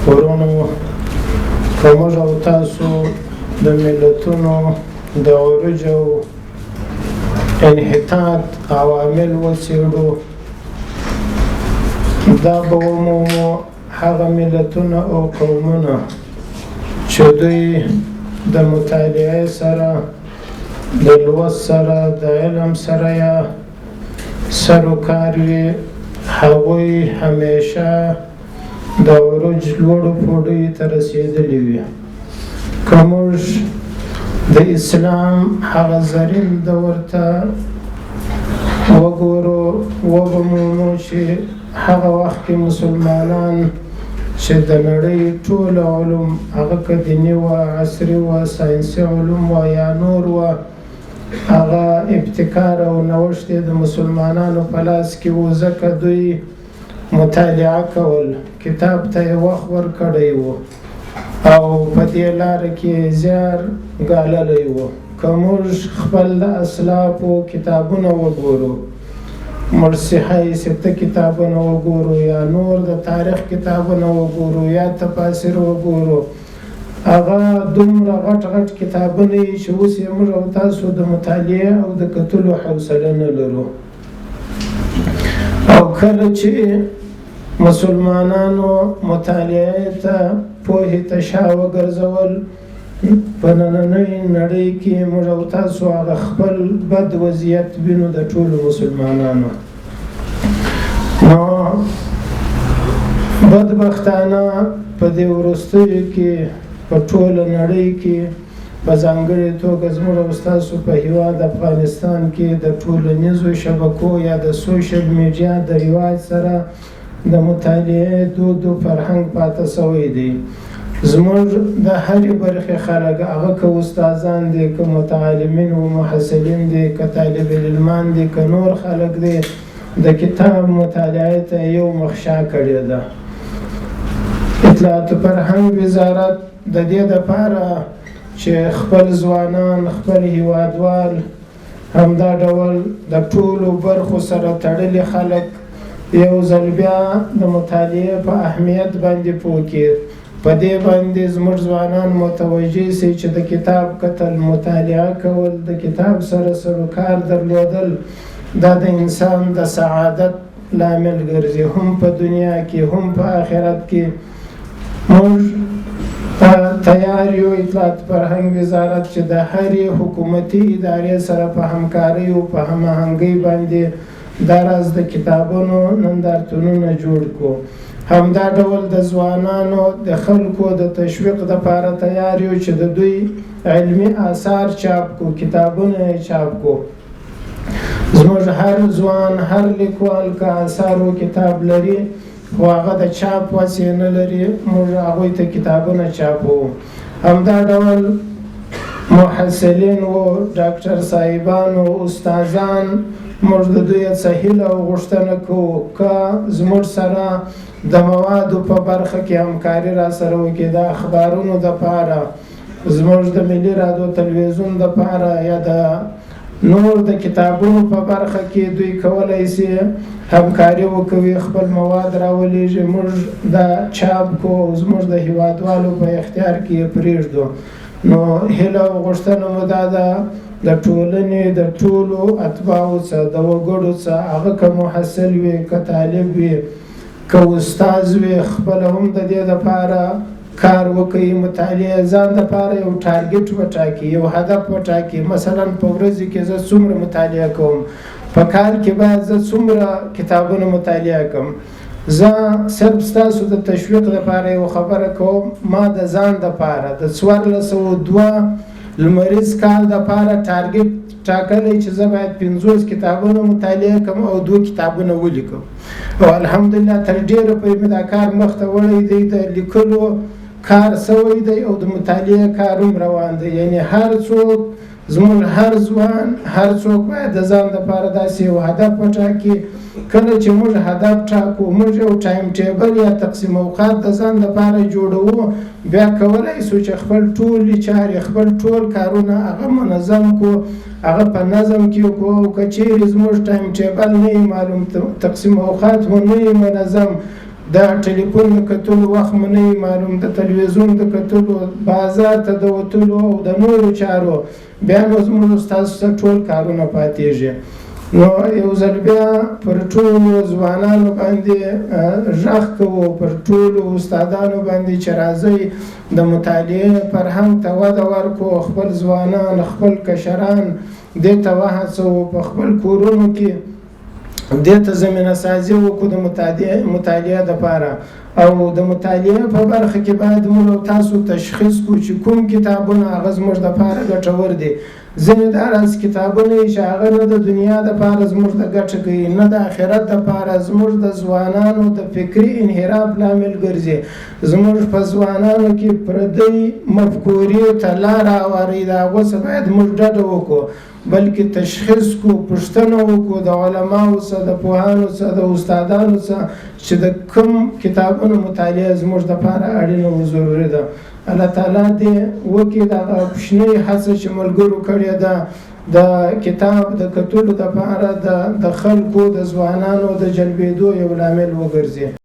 ورونو که موږ او تاسو د ملتونو د عروج او انحطاط عوامل وڅېړو، دا به ومومو هغه ملتونه او قومونه چې دوی د مطالعې سره، د لوست سره، د علم سره یا سروکار وي، هغوی همیشه د عروج لوړو پوړیو ته رسېدلي وي. که موږ د اسلام هغه زرین دور ته وګورو، وبه مومو چې هغه وخت کې مسلمانان چې د نړۍ ټول علوم، هغه که دیني وه، عصري وه، ساینسي علوم وه یا نور وه، هغه ابتکار او نوښت یې د مسلمانانو په لاس کې و، ځکه دوی مطالعه کول، کتاب ته یې وخت ورکړی و او په دې لاره کې زیار ګاللی و. که موږ خپل د اسلافو کتابونه وګورو، مرصحه سته کتابونه وګورو یا نور د تاریخ کتابونه وګورو یا تفاسیر وګورو، هغه دومره غټ غټ کتابونه یې چې اوس یې موږ او تاسو د مطالعې او د کتلو حوصله نه لرو. او کله چې مسلمانانو مطالعې ته، پوهې ته شا وګرځول، په نننۍ نړۍ کې موږ او تاسو هغه خپل بد وضعیت وینو د ټولو مسلمانانو. نو بدبختانه په دې وروستیو کې په ټوله نړۍ کې، په ځانګړې توګه زموږ او ستاسو په هېواد افغانستان کې د ټولنیزو شبکو یا د سوشل میډیا د رواج سره د مطالعې دود و فرهنګ پاته سوی دی. زموږ د هرې برخې خلک، هغه که استادان دي، که متعلمین و محصلین دي، که طالب العلمان دي، که نور خلک دي، د کتاب مطالعې ته یو مخشا کړې ده. اطلاعات و فرهنګ وزارت د دې دپاره چې خپل ځوانان، خپل هیوادوال، همدا ډول د ټولو برخو سره تړلي خلک یو ځل بیا د مطالعې په اهمیت باندې پوه کړي. په دې باندې زموږ ځوانان متوجه سي چې د کتاب کتل، مطالعه کول، د کتاب سره سروکار درلودل، دا د انسان د سعادت لامل ګرځي، هم په دنیا کې هم په آخرت کې. موږ تیار یو اطلاعات فرهنګ وزارت چې د هرې حکومتي ادارې سره په همکارۍ او په هماهنګۍ باندې دا راز د کتابونو نندارتونونه جوړ کړو. همدا ډول د ځوانانو د خلکو د تشویق دپاره تیار یو چې د دوی علمي آثار چاپ کړو، کتابونه یې چاپ کړو. زموږ هر ځوان، هر لیکوال که آثار و کتاب لري خو هغه د چاپ وسې نه لري، موږ هغوی ته کتابونه چاپوو. همدا ډول محصلین و ډاکټر صاحبان و استادان، موږ د دوی څه هیله او غوښتنه کوو که زموږ سره د موادو په برخه کې همکاري را سره وکړي، د اخبارونو دپاره، زموږ د ملي رادیو تلویزیون دپاره یا د نور د کتابونو په برخه کې دوی کولی سي همکاري وکوي، خپل مواد راولېږي، موږ دا چاپ کوو، زموږ د هیوادوالو په اختیار کې یې پرېږدو. نو هیله او غوښتنه مو دا ده د ټولنې د ټولو اتباعو څخه، د وګړو څخه، هغه که محصل وي، که طالب وي، که استاذ وي، خپله هم د دې دپاره کار وکړي، مطالعې ځان دپاره یو ټارګټ وټاکي، یو هدف وټاکي. مثلا په ورځې کې زه څومره مطالعه کوم، په کال کې باید زه څومره کتابونه مطالعه کوم. زه صرف ستاسو د تشویق دپاره یو خبره کوم، ما د ځان دپاره د 1402 لمریز کال دپاره ټارګټ ټاکلی چې زه باید 50 کتابونه مطالعه کوم او 2 کتابونه ولیکم. او الحمدلله تر ډېره پورې مې دا کار مخته وړی دی، د لیکلو کار سوی دی او د مطالعې کار هم روان دی. یعنی هر څوک، زموږ هر ځوان، هر څوک باید د ځان دپاره داسې یو هدف وټاکي. کله چې موږ هدف ټاکو، موږ یو ټایم ټیبل یا تقسیم اوقات د ځان دپاره جوړوو، بیا کولی سو چې خپل ټولې چارې، خپل ټول کارونه هغه منظم کو، هغه په نظم کې وکړو. او که چیرې زموږ ټایم ټیبل نه وي معلوم، تقسیم اوقات مو نه وي منظم، د ټلیفون د کتلو وخت مو نه معلوم، د تلویزیون د کتلو، بازار ته د وتلو او د نورو چارو، بیا نو زموږ ستاسو څخه ټول کارونه پاتېږي. نو یو ځل بیا پر ټولو ځوانانو باندې غږ کوو، پر ټولو استادانو باندې چې راځئ د مطالعې فرهنګ ته وده ورکړو، خپل ځوانان خپل کشران دې ته وهڅوو، په خپل کورونو کې دې ته زمینه سازي وکړو د مطالعې دپاره. او د مطالعې په برخه کې باید موږ تاسو تشخیص کړو چې کوم کتابونه هغه زموږ دپاره ګټور دي. ځینې داسې کتابونه چې هغه نه د دنیا دپاره زموږ د ګټه کوي، نه د آخرت دپاره، زموږ د ځوانانو د فکري انحراف لامل ګرځي، زموږ په ځوانانو کې پردۍ مفکورې ته لاره هواروي. د هغو څخه باید موږ ډډه وکړو، بلکې تشخیص کو، پوښتنه وکړو د علماو څخه، د پوهانو څخه، د استادانو څخه چې د کوم کتابونو مطالعه زموږ دپاره اړینه او ضروري ده. الله تعالی دې وکړي دغه کوچنۍ هڅه چې ملګرو کړې ده د کتاب د کتلو دپاره د خلکو د ځوانانو د جلبېدو یو لامل وګرځي.